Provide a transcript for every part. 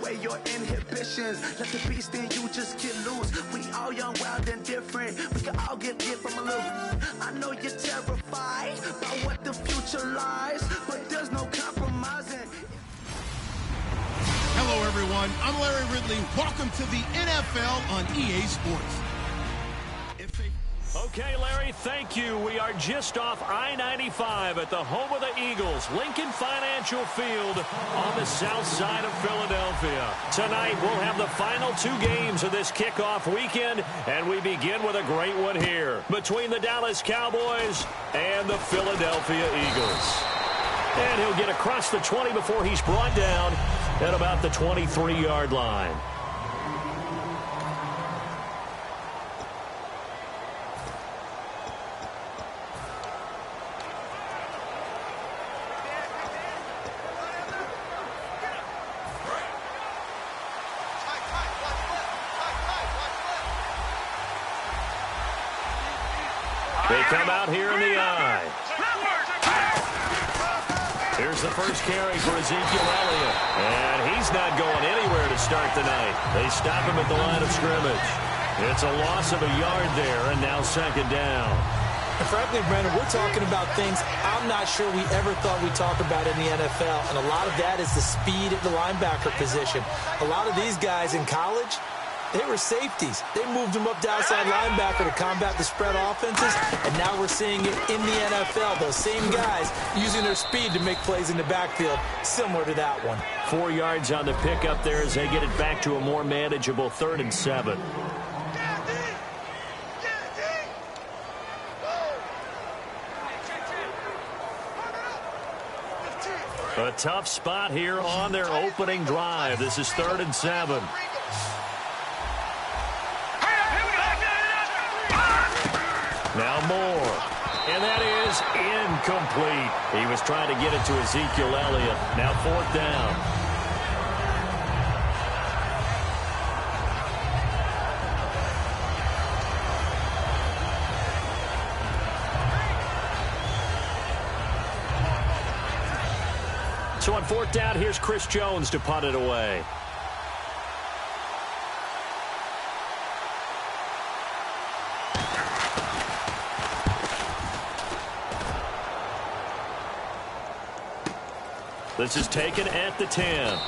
away your inhibitions. Let the beast in you just get loose. We all young, wild, and different. We can all get lit from a little. I know you're terrified about what the future lies, but there's no compromising. Hello, everyone. I'm Larry Ridley. Welcome to the NFL on EA Sports. Okay, Larry, thank you. We are just off I-95 at the home of the Eagles, Lincoln Financial Field on the south side of Philadelphia. Tonight, we'll have the final two games of this kickoff weekend, and we begin with a great one here between the Dallas Cowboys and the Philadelphia Eagles. And he'll get across the 20 before he's brought down at about the 23-yard line. They come out here in the eye. Here's the first carry for Ezekiel Elliott. And he's not going anywhere to start the night. They stop him at the line of scrimmage. It's a loss of a yard there, and now second down. And frankly, Brandon, we're talking about things I'm not sure we ever thought we'd talk about in the NFL. And a lot of that is the speed at the linebacker position. A lot of these guys in college, they were safeties. They moved them up to outside linebacker to combat the spread offenses, and now we're seeing it in the NFL. Those same guys using their speed to make plays in the backfield, similar to that one. 4 yards on the pickup there as they get it back to a more manageable 3rd and 7. A tough spot here on their opening drive. This is 3rd and 7. Now Moore, and that is incomplete. He was trying to get it to Ezekiel Elliott. Now 4th down. So on 4th down, here's Chris Jones to punt it away. This is taken at the 10.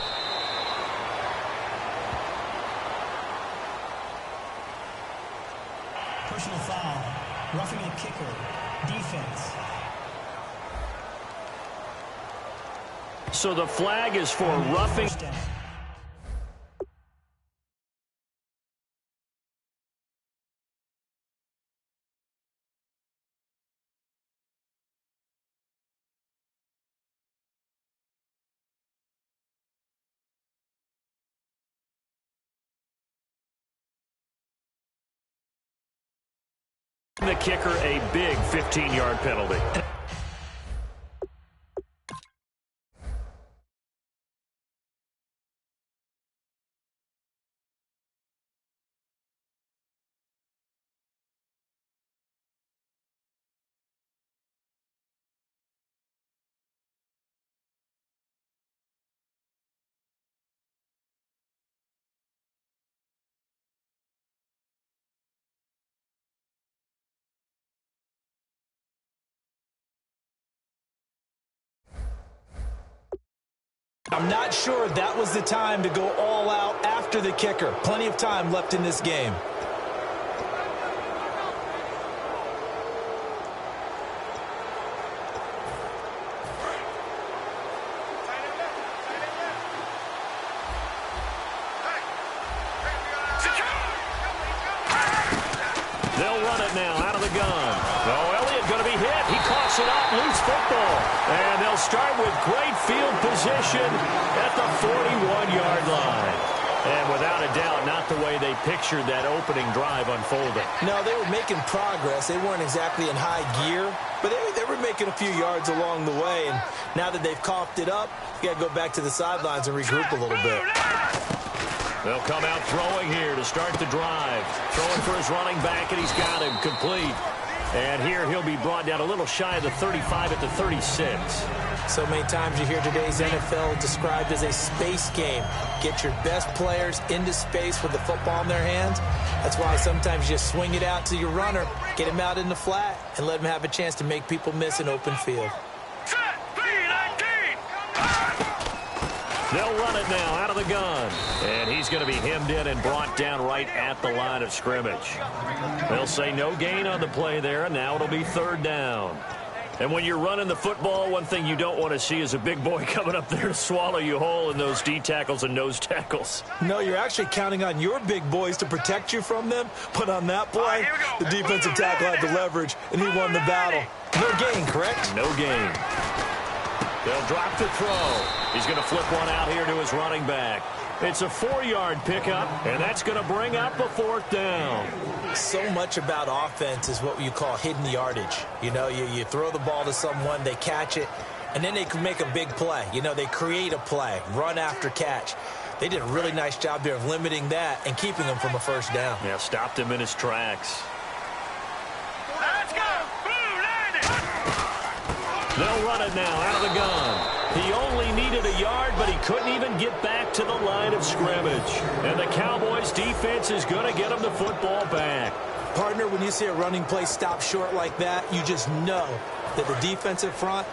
Personal foul. Roughing the kicker. Defense. So the flag is for roughing. The kicker, a big 15-yard penalty. I'm not sure that was the time to go all out after the kicker. Plenty of time left in this game. They'll run it now out of the gun. Oh, Elliott going to be hit. He coughs it up, loose football. And they'll start with great field position at the 41-yard line. And without a doubt, not the way they pictured that opening drive unfolding. No, they were making progress. They weren't exactly in high gear, but they were making a few yards along the way. And now that they've coughed it up, you got to go back to the sidelines and regroup a little bit. They'll come out throwing here to start the drive. Throwing for his running back, and he's got him complete. And here he'll be brought down a little shy of the 35 at the 36. So many times you hear today's NFL described as a space game. Get your best players into space with the football in their hands. That's why sometimes you just swing it out to your runner, get him out in the flat, and let him have a chance to make people miss an open field. They'll run it now out of the gun. And he's going to be hemmed in and brought down right at the line of scrimmage. They'll say no gain on the play there, and now it'll be 3rd down. And when you're running the football, one thing you don't want to see is a big boy coming up there to swallow you whole in those D tackles and nose tackles. No, you're actually counting on your big boys to protect you from them. But on that play, the defensive tackle had the leverage, and he won the battle. No gain, correct? No gain. They'll drop the throw. He's going to flip one out here to his running back. It's a 4-yard pickup, and that's going to bring up a 4th down. So much about offense is what you call hidden yardage. You know, you throw the ball to someone, they catch it, and then they can make a big play. You know, they create a play, run after catch. They did a really nice job there of limiting that and keeping him from a 1st down. Yeah, stopped him in his tracks. Let's go! They'll run it now out of the gun. He only needed a yard, but he couldn't even get back to the line of scrimmage. And the Cowboys' defense is going to get him the football back. Partner, when you see a running play stop short like that, you just know that the defensive front,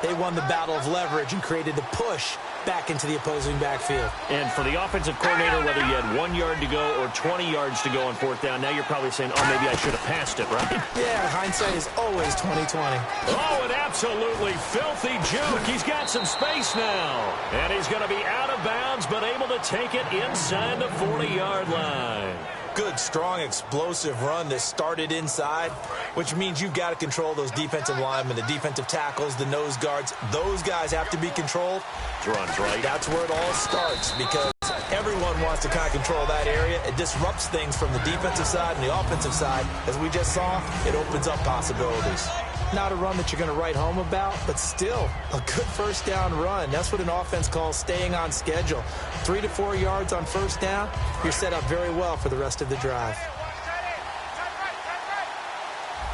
they won the battle of leverage and created the push back into the opposing backfield. And for the offensive coordinator, whether you had 1 yard to go or 20 yards to go on 4th down, now you're probably saying, oh, maybe I should have passed it, right? Yeah, hindsight is always 20/20. Oh, an absolutely filthy juke. He's got some space now. And he's going to be out of bounds, but able to take it inside the 40-yard line. Good, strong, explosive run that started inside, which means you've got to control those defensive linemen, the defensive tackles, the nose guards. Those guys have to be controlled. Runs right. That's where it all starts, because everyone wants to kind of control that area. It disrupts things from the defensive side and the offensive side. As we just saw, it opens up possibilities. Not a run that you're going to write home about, but still a good 1st down run. That's what an offense calls staying on schedule. 3 to 4 yards on 1st down, you're set up very well for the rest of the drive.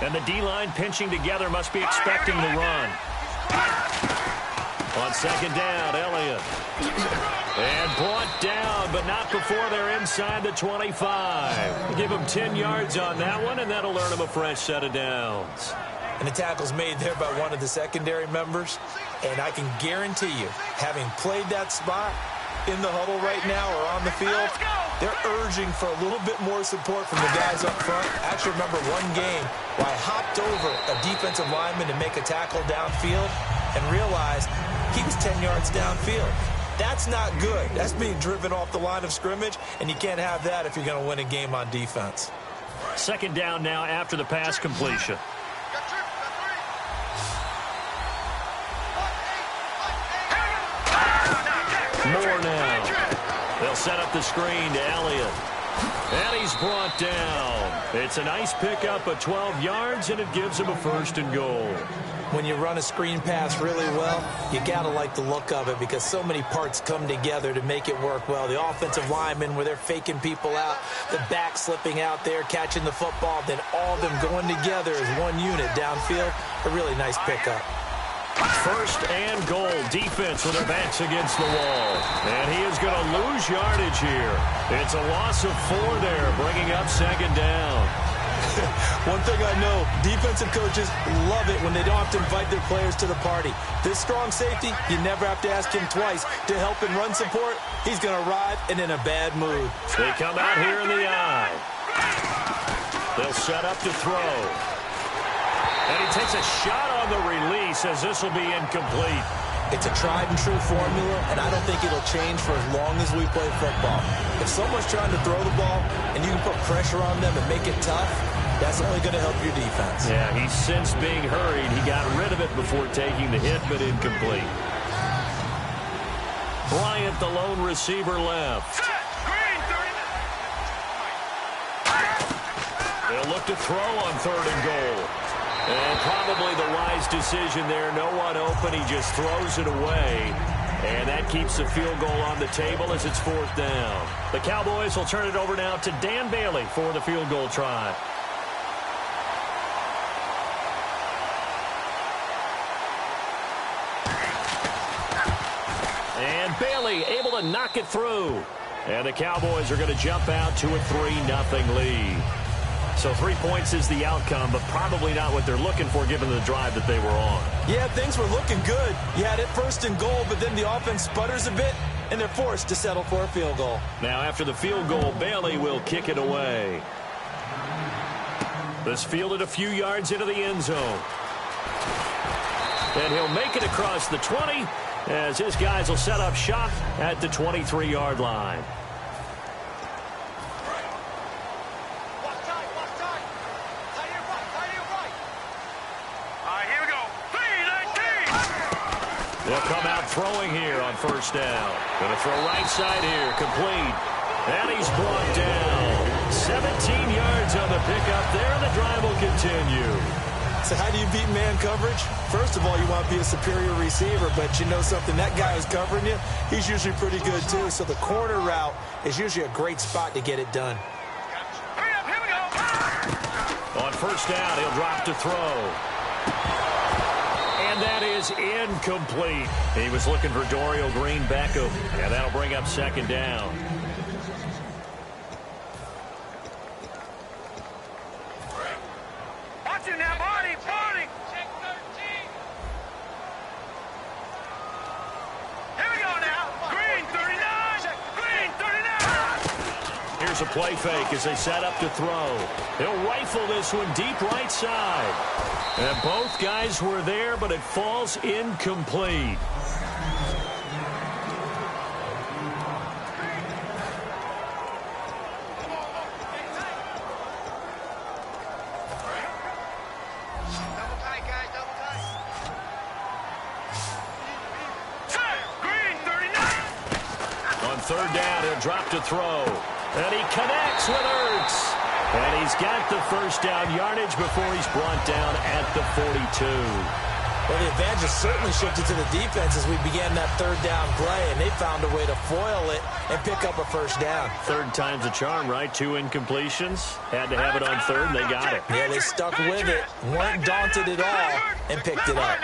And the D-line pinching together must be expecting the run. On 2nd down, Elliott. And brought down, but not before they're inside the 25. Give him 10 yards on that one, and that'll earn him a fresh set of downs. And the tackle's made there by one of the secondary members. And I can guarantee you, having played that spot in the huddle right now or on the field, they're urging for a little bit more support from the guys up front. I actually remember one game where I hopped over a defensive lineman to make a tackle downfield and realized he was 10 yards downfield. That's not good. That's being driven off the line of scrimmage, and you can't have that if you're going to win a game on defense. 2nd down now after the pass completion. More now. They'll set up the screen to Elliott. And he's brought down. It's a nice pickup of 12 yards, and it gives him a 1st and goal. When you run a screen pass really well, you got to like the look of it because so many parts come together to make it work well. The offensive linemen, where they're faking people out, the back slipping out there, catching the football, then all of them going together as one unit downfield. A really nice pickup. 1st and goal. Defense with their backs against the wall. And he is going to lose yardage here. It's a loss of 4 there, bringing up 2nd down. One thing I know, defensive coaches love it when they don't have to invite their players to the party. This strong safety, you never have to ask him twice to help in run support. He's going to arrive and in a bad mood. They come out here in the eye. They'll set up to throw. And he takes a shot on the release as this will be incomplete. It's a tried-and-true formula, and I don't think it'll change for as long as we play football. If someone's trying to throw the ball and you can put pressure on them and make it tough, that's only going to help your defense. Yeah, he's since being hurried. He got rid of it before taking the hit, but incomplete. Bryant, the lone receiver, left. They'll look to throw on 3rd and goal. And probably the wise decision there. No one open. He just throws it away. And that keeps the field goal on the table as it's 4th down. The Cowboys will turn it over now to Dan Bailey for the field goal try. And Bailey able to knock it through. And the Cowboys are going to jump out to a 3-0 lead. So 3 points is the outcome, but probably not what they're looking for given the drive that they were on. Yeah, things were looking good. You had it first and goal, but then the offense sputters a bit, and they're forced to settle for a field goal. Now after the field goal, Bailey will kick it away. This fielded a few yards into the end zone. And he'll make it across the 20 as his guys will set up shop at the 23-yard line. They'll come out throwing here on first down. Going to throw right side here, complete. And he's brought down. 17 yards on the pickup there, and the drive will continue. So how do you beat man coverage? First of all, you want to be a superior receiver, but you know something, that guy who's covering you, he's usually pretty good too. So the corner route is usually a great spot to get it done. Here we go. On first down, he'll drop to throw. And that is incomplete. He was looking for Dorial Green Beckham, and that'll bring up second down. Watch it now, Barney. Check 13. Here we go now. Green 39. Green 39. Here's a play fake as they set up to throw. He'll rifle this one deep right side. And both guys were there, but it falls incomplete. Third down, he'll drop to throw. And he connects with Ertz. And he's got the first down yardage before he's brought down at the 42. Well, the advantage has certainly shifted to the defense as we began that third down play, and they found a way to foil it and pick up a first down. Third time's a charm, right? 2 incompletions. Had to have it on third, and they got it. Yeah, they stuck with it, weren't daunted at all, and picked it up.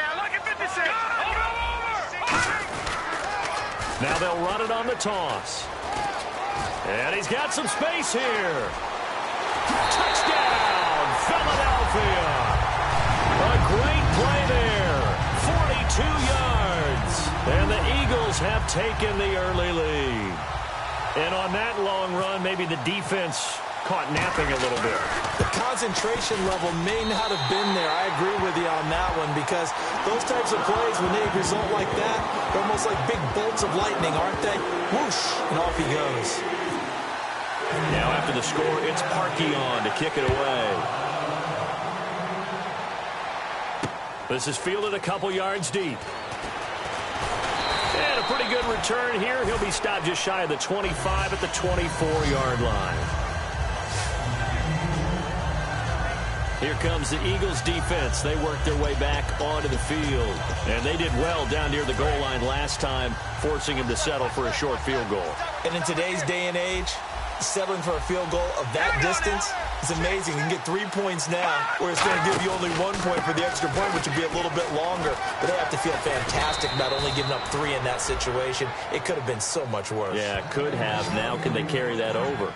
Now they'll run it on the toss. And he's got some space here. Touchdown, Philadelphia. A great play there. 42 yards. And the Eagles have taken the early lead. And on that long run, maybe the defense caught napping a little bit. The concentration level may not have been there. I agree with you on that one because those types of plays, when they result like that, they're almost like big bolts of lightning, aren't they? Whoosh, and off he goes. Now after the score, it's Parkey on to kick it away. This is fielded a couple yards deep. And a pretty good return here. He'll be stopped just shy of the 25 at the 24-yard line. Here comes the Eagles defense. They worked their way back onto the field. And they did well down near the goal line last time, forcing him to settle for a short field goal. And in today's day and age, settling for a field goal of that distance is amazing. You can get 3 points now, where it's going to give you only 1 point for the extra point, which would be a little bit longer. But they have to feel fantastic about only giving up 3 in that situation. It could have been so much worse. Yeah, could have. Now can they carry that over?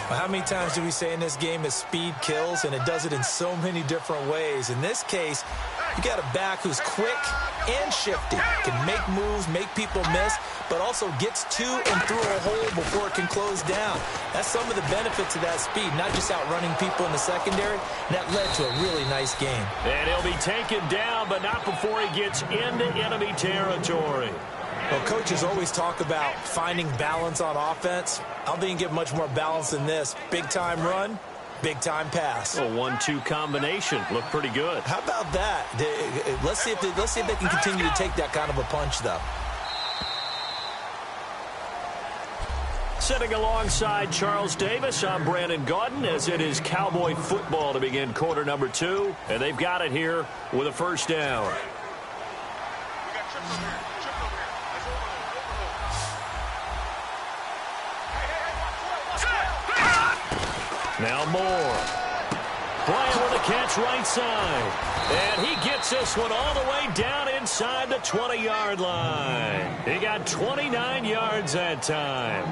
Well, how many times do we say in this game that speed kills, and it does it in so many different ways? In this case, you got a back who's quick and shifty, can make moves, make people miss, but also gets to and through a hole before it can close down. That's some of the benefits of that speed, not just outrunning people in the secondary. And that led to a really nice game. And he'll be taken down, but not before he gets into enemy territory. Well, coaches always talk about finding balance on offense. I don't think you can get much more balance than this. Big-time run, big-time pass. A 1-2 combination. Looked pretty good. How about that? Let's see if they can continue to take that kind of a punch, though. Sitting alongside Charles Davis, I'm Brandon Gaudin, as it is Cowboy football to begin quarter number 2. And they've got it here with a first down. Now Moore. Bryant with the catch right side. And he gets this one all the way down inside the 20-yard line. He got 29 yards that time.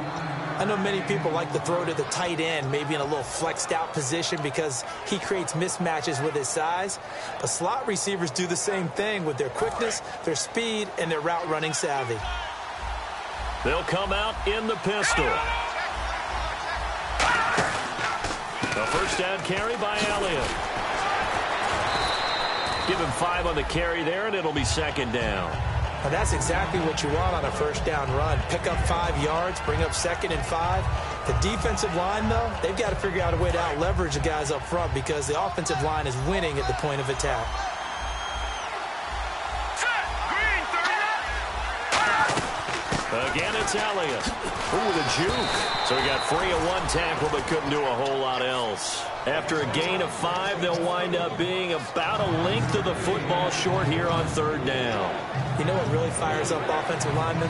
I know many people like to throw to the tight end, maybe in a little flexed out position because he creates mismatches with his size. But slot receivers do the same thing with their quickness, their speed, and their route running savvy. They'll come out in the pistol. The first down carry by Elliott. Give him 5 on the carry there, and it'll be second down. Now that's exactly what you want on a first down run. Pick up 5 yards, bring up 2nd and 5. The defensive line, though, they've got to figure out a way to out-leverage the guys up front because the offensive line is winning at the point of attack. Again, it's Elliott. Ooh, the juke. So he got free of one tackle but couldn't do a whole lot else. After a gain of 5, they'll wind up being about a length of the football short here on third down. You know what really fires up offensive linemen?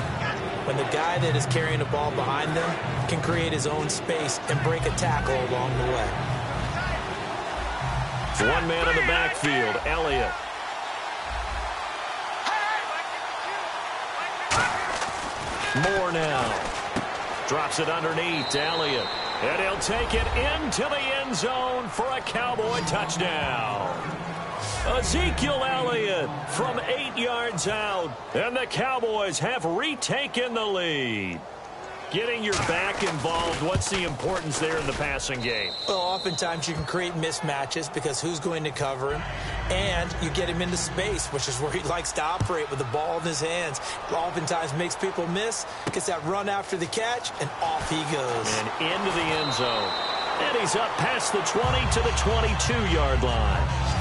When the guy that is carrying the ball behind them can create his own space and break a tackle along the way. One man in the backfield, Elliott. Moore now. Drops it underneath to Elliott. And he'll take it into the end zone for a Cowboy touchdown. Ezekiel Elliott from 8 yards out. And the Cowboys have retaken the lead. Getting your back involved, what's the importance there in the passing game? Well, oftentimes you can create mismatches because who's going to cover him? And you get him into space, which is where he likes to operate with the ball in his hands. Oftentimes makes people miss, gets that run after the catch, and off he goes. And into the end zone. And he's up past the 20 to the 22-yard line.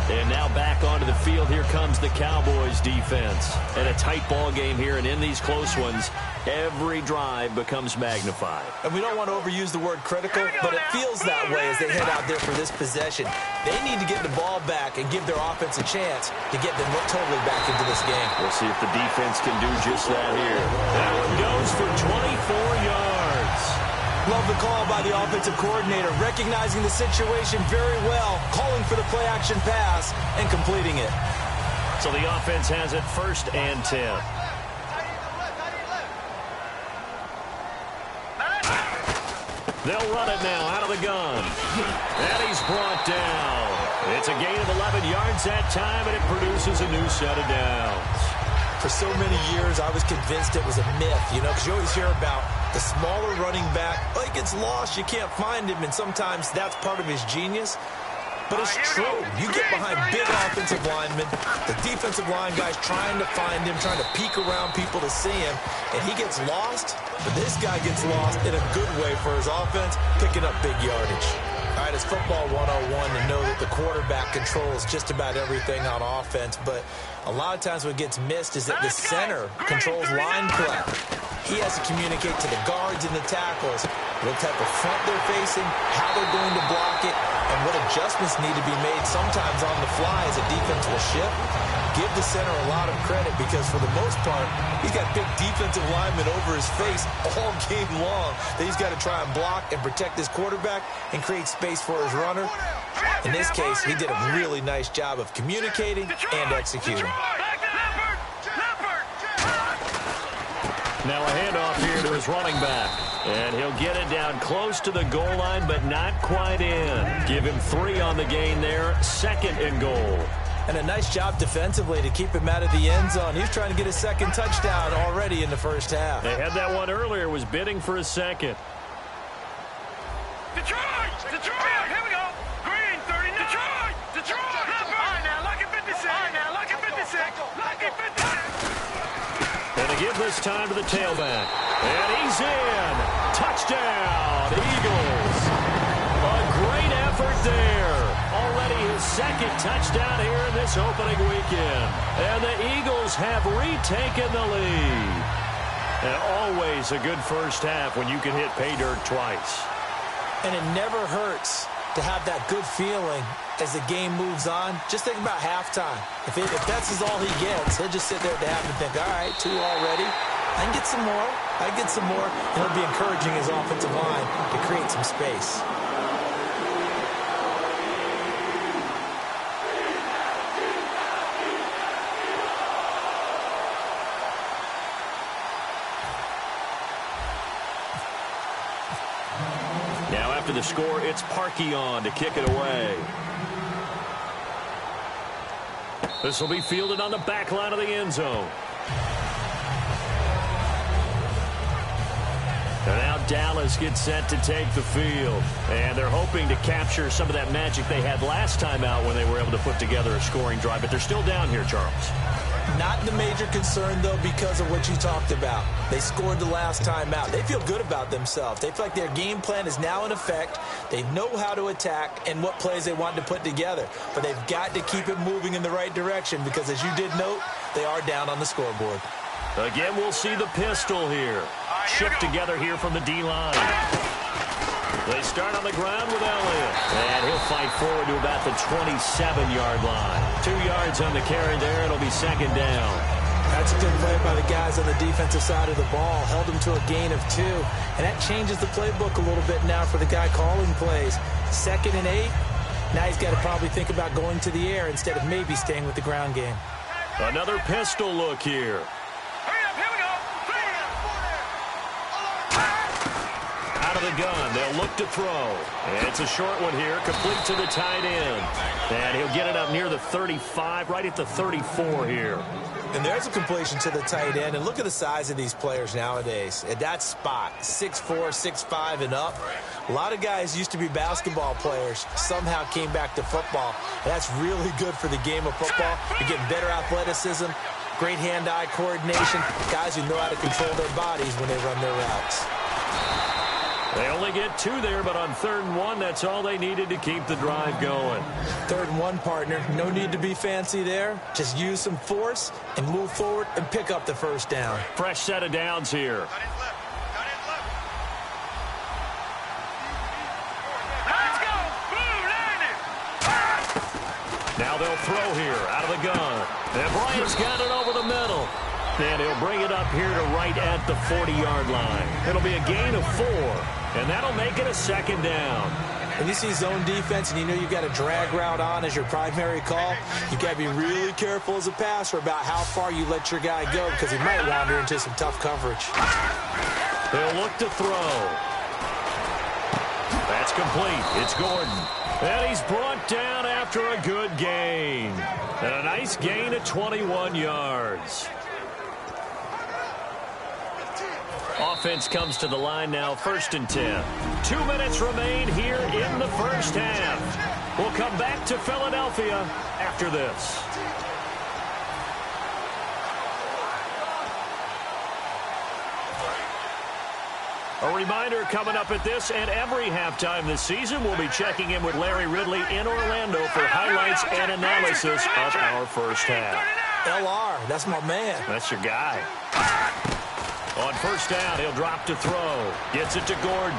And now back onto the field. Here comes the Cowboys defense. And a tight ball game here, and in these close ones, every drive becomes magnified. And we don't want to overuse the word critical, but it feels that way as they head out there for this possession. They need to get the ball back and give their offense a chance to get them totally back into this game. We'll see if the defense can do just that here. That one goes for 24 yards. Love the call by the offensive coordinator, recognizing the situation very well, calling for the play-action pass, and completing it. So the offense has it 1st and 10. They'll run it now out of the gun. And he's brought down. It's a gain of 11 yards that time, and it produces a new set of downs. For so many years, I was convinced it was a myth, because you always hear about the smaller running back. Oh, he gets lost, you can't find him, and sometimes that's part of his genius. But it's true. You get behind big offensive linemen, the defensive line guys trying to find him, trying to peek around people to see him, and he gets lost. But this guy gets lost in a good way for his offense, picking up big yardage. All right, it's football 101 to know that the quarterback controls just about everything on offense, but a lot of times what gets missed is that the center controls line play. He has to communicate to the guards and the tackles what type of front they're facing, how they're going to block it, and what adjustments need to be made sometimes on the fly as a defense will shift. Give the center a lot of credit because for the most part, he's got big defensive linemen over his face all game long that he's got to try and block and protect his quarterback and create space for his runner. In this case, he did a really nice job of communicating and executing. Now a handoff here to his running back. And he'll get it down close to the goal line, but not quite in. Give him 3 on the gain there, 2nd and goal. And a nice job defensively to keep him out of the end zone. He's trying to get his 2nd touchdown already in the first half. They had that one earlier, was bidding for his 2nd. Detroit! Detroit! Here we go! Green, 39! Detroit! Detroit! All right, now, lucky 56! All right, now, lucky 56! Lucky 56! And to give this time to the tailback. And he's in! Touchdown, Eagles! A great effort there. Already his 2nd touchdown here in this opening weekend. And the Eagles have retaken the lead. And always a good first half when you can hit pay dirt twice. And it never hurts to have that good feeling as the game moves on. Just think about halftime. If that's all he gets, he'll just sit there at the half and think, all right, 2 already. I can get some more. And it'll be encouraging his offensive line to create some space. Now after the score, it's Parkey on to kick it away. This will be fielded on the back line of the end zone. And now Dallas gets set to take the field. And they're hoping to capture some of that magic they had last time out when they were able to put together a scoring drive. But they're still down here, Charles. Not the major concern, though, because of what you talked about. They scored the last time out. They feel good about themselves. They feel like their game plan is now in effect. They know how to attack and what plays they want to put together. But they've got to keep it moving in the right direction because, as you did note, they are down on the scoreboard. Again, we'll see the pistol here. Shipped together here from the D-line. They start on the ground with Elliott. And he'll fight forward to about the 27-yard line. 2 yards on the carry there. It'll be second down. That's a good play by the guys on the defensive side of the ball. Held them to a gain of 2. And that changes the playbook a little bit now for the guy calling plays. 2nd and 8. Now he's got to probably think about going to the air instead of maybe staying with the ground game. Another pistol look here. Out of the gun, they'll look to throw. It's a short one here, complete to the tight end. And he'll get it up near the 35, right at the 34 here. And there's a completion to the tight end. And look at the size of these players nowadays. At that spot, 6'4", 6'5", and up. A lot of guys used to be basketball players, somehow came back to football. And that's really good for the game of football. You're getting better athleticism, great hand-eye coordination, guys who know how to control their bodies when they run their routes. They only get 2 there, but on 3rd and 1, that's all they needed to keep the drive going. 3rd and 1, partner. No need to be fancy there. Just use some force and move forward and pick up the first down. Fresh set of downs here. Let's go! Blue landed! Now they'll throw here out of the gun. And Bryant's got it over the middle. And he'll bring it up here to right at the 40-yard line. It'll be a gain of 4, and that'll make it a second down. When you see zone defense and you know you've got a drag route on as your primary call, you've got to be really careful as a passer about how far you let your guy go because he might wander into some tough coverage. They'll look to throw. That's complete. It's Gordon. And he's brought down after a good gain. And a nice gain of 21 yards. Offense comes to the line now, 1st and 10. 2 minutes remain here in the first half. We'll come back to Philadelphia after this. A reminder coming up at this and every halftime this season, we'll be checking in with Larry Ridley in Orlando for highlights and analysis of our first half. LR, that's my man. That's your guy. On 1st down, he'll drop to throw. Gets it to Gordon.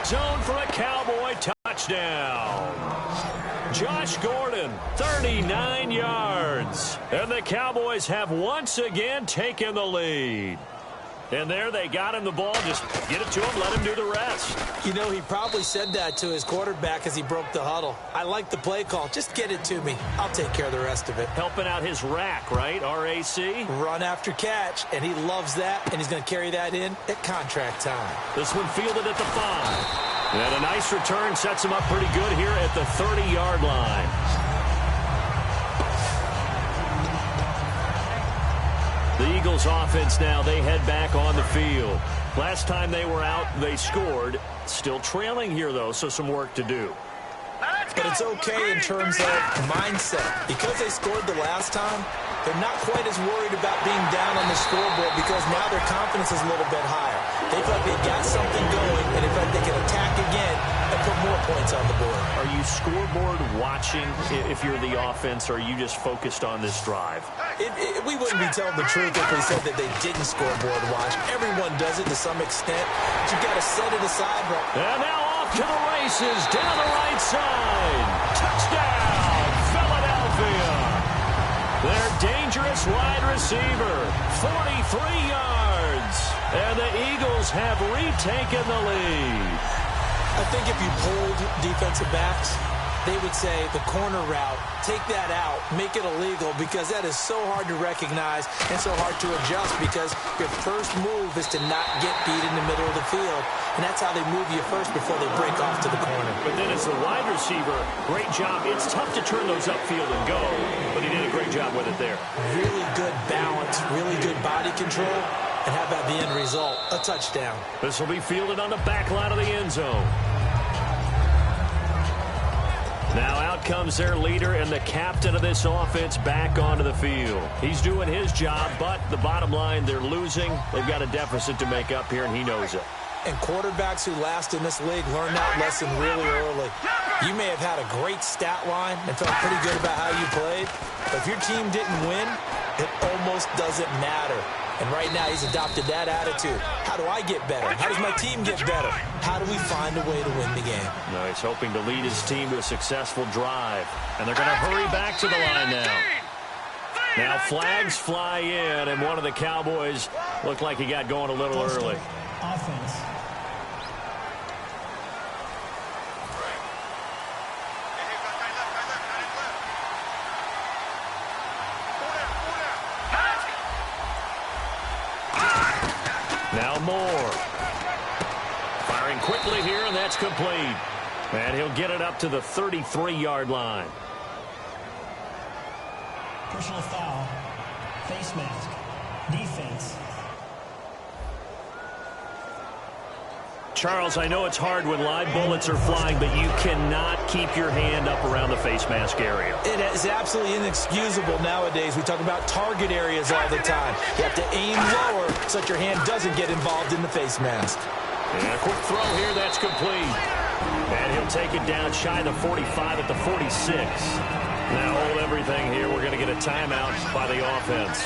Zone for a Cowboy touchdown. Josh Gordon, 39 yards. And the Cowboys have once again taken the lead. And there they got him the ball. Just get it to him, let him do the rest. You know, he probably said that to his quarterback as he broke the huddle. I like the play call. Just get it to me. I'll take care of the rest of it. Helping out his rack, right? R-A-C? Run after catch, and he loves that, and he's going to carry that in at contract time. This one fielded at the 5. And a nice return sets him up pretty good here at the 30-yard line. The Eagles offense now, they head back on the field. Last time they were out, they scored. Still trailing here, though, so some work to do. But it's okay in terms of mindset. Because they scored the last time, they're not quite as worried about being down on the scoreboard because now their confidence is a little bit higher. They feel like they got something going, and in fact, they can attack again and put more points on the board. Are you scoreboard watching if you're the offense, or are you just focused on this drive? We wouldn't be telling the truth if we said that they didn't scoreboard watch. Everyone does it to some extent. But you've got to set it aside. And now off to the races down the right side. Touchdown, Philadelphia. They're dangerous. dangerous wide receiver. 43 yards. And the Eagles have retaken the lead. I think if you polled defensive backs, they would say the corner route, take that out, make it illegal, because that is so hard to recognize and so hard to adjust, because your first move is to not get beat in the middle of the field, and that's how they move you first before they break off to the corner. But then as the wide receiver, great job. It's tough to turn those upfield and go, but he did a great job with it there. Really good balance, really good body control, and how about the end result? A touchdown. This will be fielded on the back line of the end zone. Now out comes their leader and the captain of this offense back onto the field. He's doing his job, but the bottom line, they're losing. They've got a deficit to make up here, and he knows it. And quarterbacks who last in this league learn that lesson really early. You may have had a great stat line and felt pretty good about how you played, but if your team didn't win, it almost doesn't matter. And right now he's adopted that attitude. How do I get better? How does my team get better? How do we find a way to win the game? No, he's hoping to lead his team to a successful drive. And they're going to hurry back to the line now. Now flags fly in, and one of the Cowboys looked like he got going a little early. Offense. Now Moore. Firing quickly here, and that's complete. And he'll get it up to the 33-yard line. Personal foul. Face mask. Defense. Charles, I know it's hard when live bullets are flying, but you cannot keep your hand up around the face mask area. It is absolutely inexcusable nowadays. We talk about target areas all the time. You have to aim lower so that your hand doesn't get involved in the face mask. And a quick throw here, that's complete. And he'll take it down shy of the 45 at the 46. Now hold everything here. We're going to get a timeout by the offense.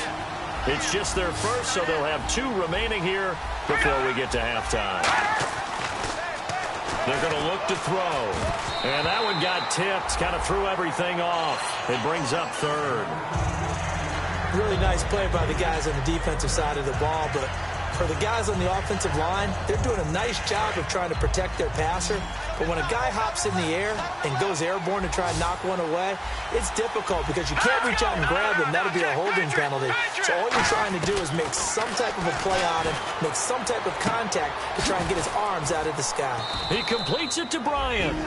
It's just their first, so they'll have 2 remaining here before we get to halftime. They're going to look to throw. And that one got tipped, kind of threw everything off. It brings up 3rd. Really nice play by the guys on the defensive side of the ball, but for the guys on the offensive line, they're doing a nice job of trying to protect their passer. But when a guy hops in the air and goes airborne to try and knock one away, it's difficult because you can't reach out and grab him. That'll be a holding penalty. So all you're trying to do is make some type of a play on him, make some type of contact to try and get his arms out of the sky. He completes it to Bryant.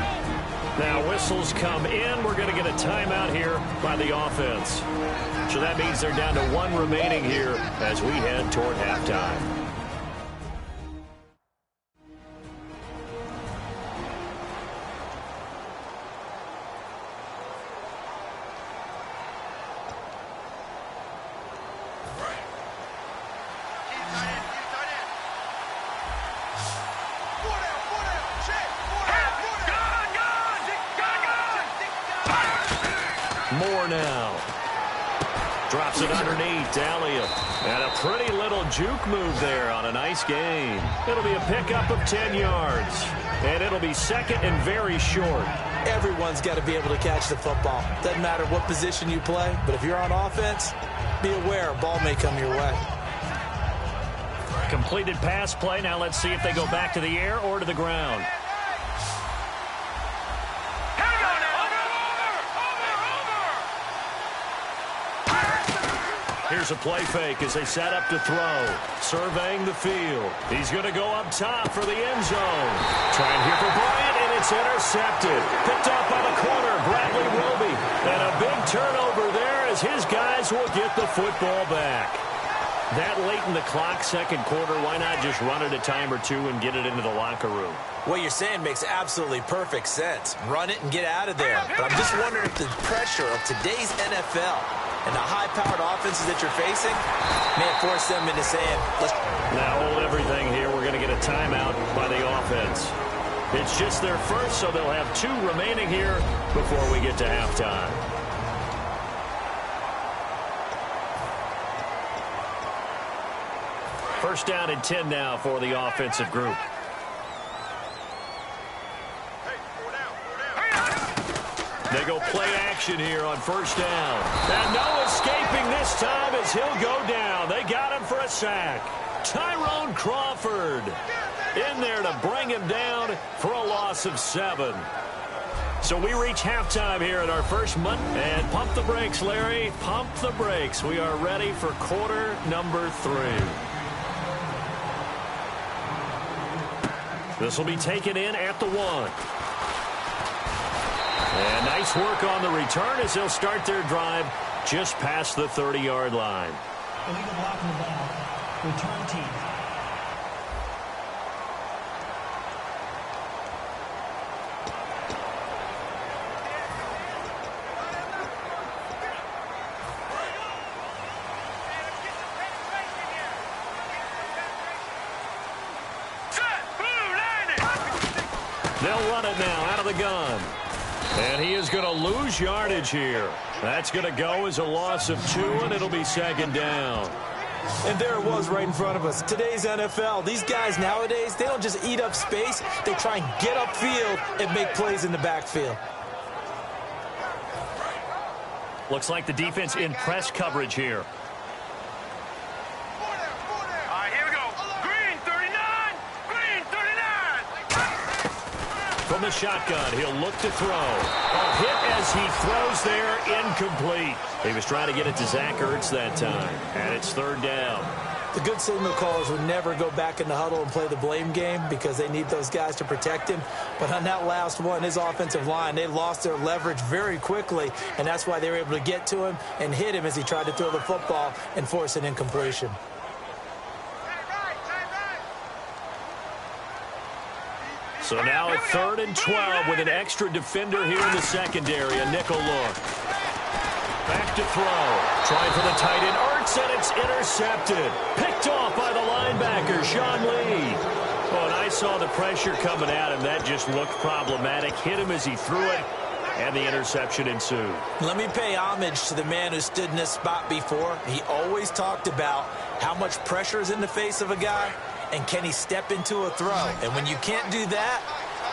Now whistles come in. We're going to get a timeout here by the offense. So that means they're down to 1 remaining here as we head toward halftime. Moore now. Drops it underneath. Alley-oop. And a pretty little juke move there on a nice game. It'll be a pickup of 10 yards. And it'll be 2nd and very short. Everyone's got to be able to catch the football. Doesn't matter what position you play, but if you're on offense, be aware a ball may come your way. Completed pass play. Now let's see if they go back to the air or to the ground. Here's a play fake as they set up to throw. Surveying the field. He's going to go up top for the end zone. Trying here for Bryant, and it's intercepted. Picked off by the corner, Bradley Roby. And a big turnover there as his guys will get the football back. That late in the clock, 2nd quarter, why not just run it a time or 2 and get it into the locker room? What you're saying makes absolutely perfect sense. Run it and get out of there. But I'm just wondering if the pressure of today's NFL and the high-powered offenses that you're facing may have forced them into saying, let's... Now hold everything here. We're going to get a timeout by the offense. It's just their first, so they'll have 2 remaining here before we get to halftime. First down and 10 now for the offensive group. They go play action here on first down. And no escaping this time as he'll go down. They got him for a sack. Tyrone Crawford in there to bring him down for a loss of 7. So we reach halftime here at our first month. And pump the brakes, Larry. Pump the brakes. We are ready for quarter number 3. This will be taken in at the 1. And nice work on the return as they'll start their drive just past the 30-yard line. Illegal blocking the ball. Return team. They'll run it now out of the gun. And he is going to lose yardage here. That's going to go as a loss of 2, and it'll be second down. And there it was right in front of us. Today's NFL, these guys nowadays, they don't just eat up space. They try and get upfield and make plays in the backfield. Looks like the defense in press coverage here. From the shotgun, he'll look to throw. A hit as he throws there, incomplete. He was trying to get it to Zach Ertz that time, and it's third down. The good signal callers would never go back in the huddle and play the blame game because they need those guys to protect him. But on that last one, his offensive line, they lost their leverage very quickly, and that's why they were able to get to him and hit him as he tried to throw the football and force an incompletion. So now a 3rd and 12 with an extra defender here in the secondary. A nickel look. Back to throw. Trying for the tight end. Ertz, and it's intercepted. Picked off by the linebacker, Sean Lee. Oh, and I saw the pressure coming at him. That just looked problematic. Hit him as he threw it, and the interception ensued. Let me pay homage to the man who stood in this spot before. He always talked about how much pressure is in the face of a guy, and can he step into a throw? And when you can't do that,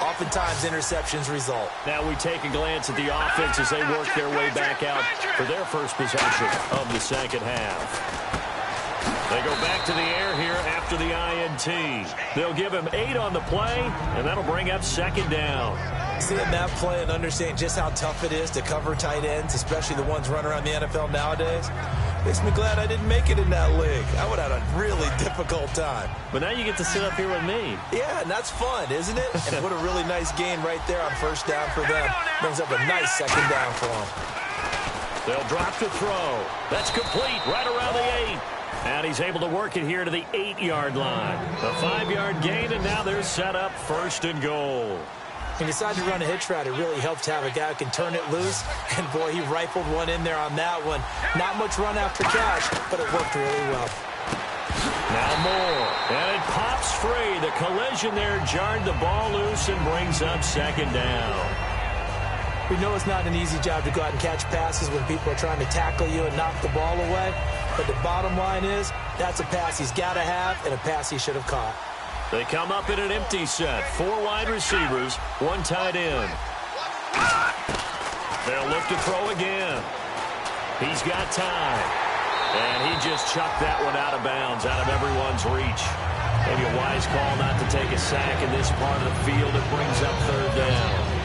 oftentimes interceptions result. Now we take a glance at the offense as they work their way back out for their first possession of the second half. They go back to the air here after the INT. They'll give him 8 on the play, and that'll bring up second down. Seeing that play and understanding just how tough it is to cover tight ends, especially the ones running around the NFL nowadays, makes me glad I didn't make it in that league. I would have had a really difficult time. But now you get to sit up here with me. Yeah, and that's fun, isn't it? And what a really nice gain right there on first down for them. Brings up a nice second down for them. They'll drop to throw. That's complete right around the 8. And he's able to work it here to the 8-yard line. A 5-yard gain, and now they're set up 1st and goal. He decided to run a hitch route. It really helped to have a guy who can turn it loose. And, boy, he rifled one in there on that one. Not much run after catch, but it worked really well. Now more. And it pops free. The collision there jarred the ball loose and brings up second down. We know it's not an easy job to go out and catch passes when people are trying to tackle you and knock the ball away. But the bottom line is that's a pass he's got to have and a pass he should have caught. They come up in an empty set. 4 wide receivers, 1 tight end. They'll look to throw again. He's got time. And he just chucked that one out of bounds, out of everyone's reach. Maybe a wise call not to take a sack in this part of the field. It brings up 3rd down.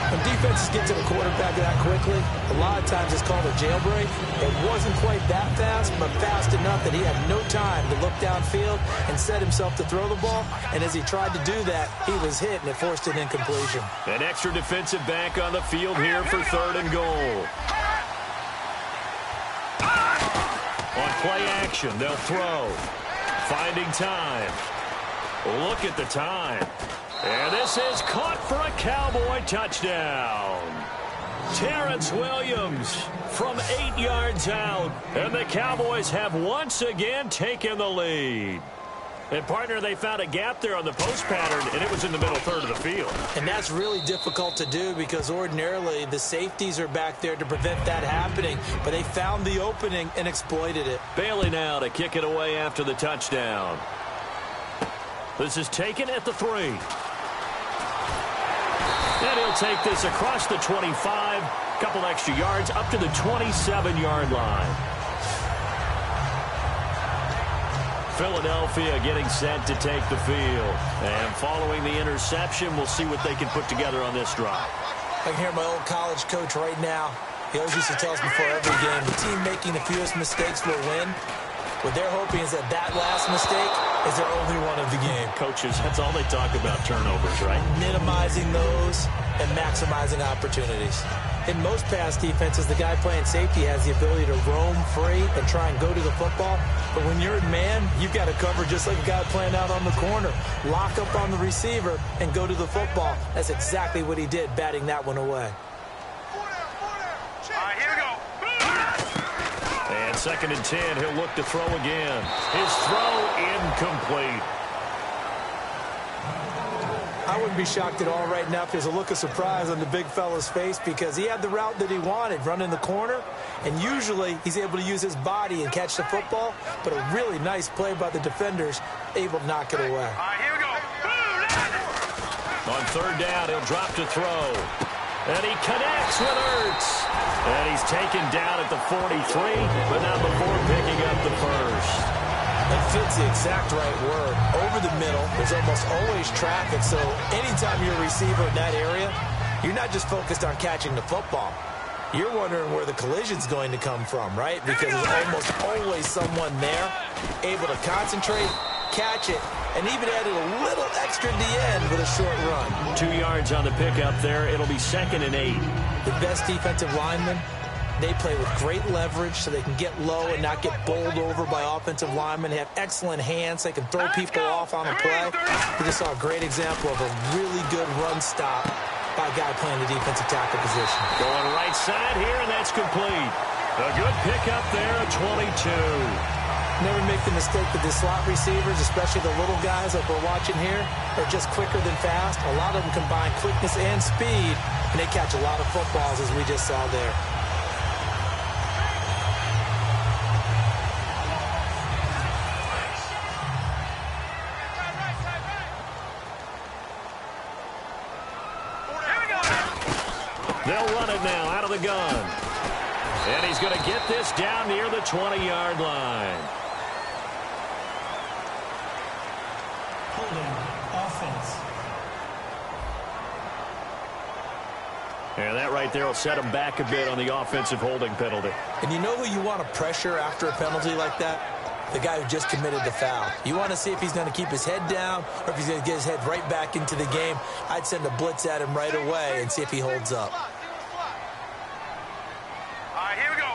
When defenses get to the quarterback that quickly, a lot of times it's called a jailbreak. It wasn't quite that fast, but fast enough that he had no time to look downfield and set himself to throw the ball. And as he tried to do that, he was hit, and it forced an incompletion. An extra defensive back on the field here for 3rd and goal. On play action, they'll throw. Finding time. Look at the time. And this is caught for a Cowboy touchdown. Terrence Williams from 8 yards out. And the Cowboys have once again taken the lead. And, partner, they found a gap there on the post pattern, and it was in the middle 3rd of the field. And that's really difficult to do because ordinarily the safeties are back there to prevent that happening. But they found the opening and exploited it. Bailey now to kick it away after the touchdown. This is taken at the 3. And he'll take this across the 25, a couple extra yards, up to the 27-yard line. Philadelphia getting set to take the field. And following the interception, we'll see what they can put together on this drive. I can hear my old college coach right now. He always used to tell us before every game, the team making the fewest mistakes will win. What they're hoping is that last mistake is their only one of the game. Coaches, that's all they talk about, turnovers, right? Minimizing those and maximizing opportunities. In most pass defenses, the guy playing safety has the ability to roam free and try and go to the football. But when you're in man, you've got to cover just like a guy playing out on the corner. Lock up on the receiver and go to the football. That's exactly what he did, batting that one away. All right, here we go. And 2nd and 10, he'll look to throw again. His throw incomplete. I wouldn't be shocked at all right now if there's a look of surprise on the big fella's face because he had the route that he wanted, running the corner, and usually he's able to use his body and catch the football, but a really nice play by the defenders, able to knock it away. All right, here we go. On 3rd down, he'll drop to throw. And he connects with Ertz. And he's taken down at the 43, but not before picking up the first. That fits the exact right word. Over the middle, there's almost always traffic, so anytime you're a receiver in that area, you're not just focused on catching the football. You're wondering where the collision's going to come from, right? Because there's almost always someone there able to concentrate, catch it, and even added a little extra at the end with a short run. 2 yards on the pickup there. It'll be 2nd and 8. The best defensive linemen, they play with great leverage so they can get low and not get bowled over by offensive linemen. They have excellent hands. They can throw people off on a play. We just saw a great example of a really good run stop by a guy playing the defensive tackle position. Going right side here, and that's complete. A good pickup there, a 22. Never make the mistake that the slot receivers, especially the little guys like we're watching here, are just quicker than fast. A lot of them combine quickness and speed, and they catch a lot of footballs, as we just saw there. They'll run it now out of the gun. And he's going to get this down near the 20-yard line. Holding offense. And that right there will set him back a bit on the offensive holding penalty. And you know who you want to pressure after a penalty like that? The guy who just committed the foul. You want to see if he's going to keep his head down or if he's going to get his head right back into the game. I'd send a blitz at him right away and see if he holds up. All right, here we go.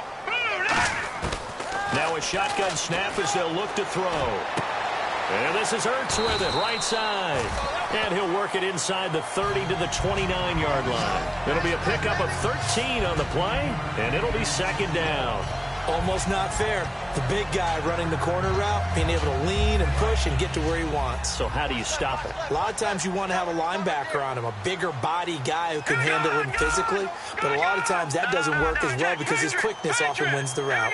Now a shotgun snap as they'll look to throw. And this is Ertz with it, right side. And he'll work it inside the 30 to the 29-yard line. It'll be a pickup of 13 on the play, and it'll be 2nd down. Almost not fair. The big guy running the corner route, being able to lean and push and get to where he wants. So how do you stop it? A lot of times you want to have a linebacker on him, a bigger body guy who can handle him physically. But a lot of times that doesn't work as well because his quickness often wins the route.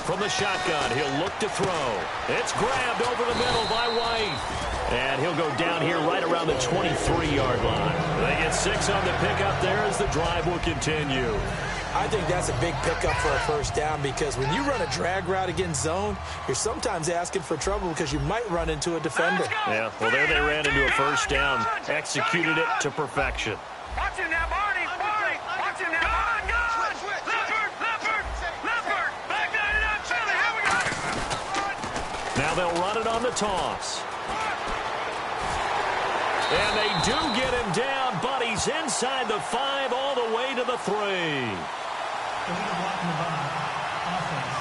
From the shotgun, he'll look to throw. It's grabbed over the middle by White. And he'll go down here right around the 23-yard line. They get 6 on the pickup there as the drive will continue. I think that's a big pickup for a first down because when you run a drag route against zone, you're sometimes asking for trouble because you might run into a defender. Yeah, well, there they ran into a first down, executed it to perfection. Watch him now, Barney. Watch him now. Leopard. Back down it up, Philly. Here we go. Now they'll run it on the toss. And they do get him down, but he's inside the 5 all the way to the 3. Blocking the ball. Offense.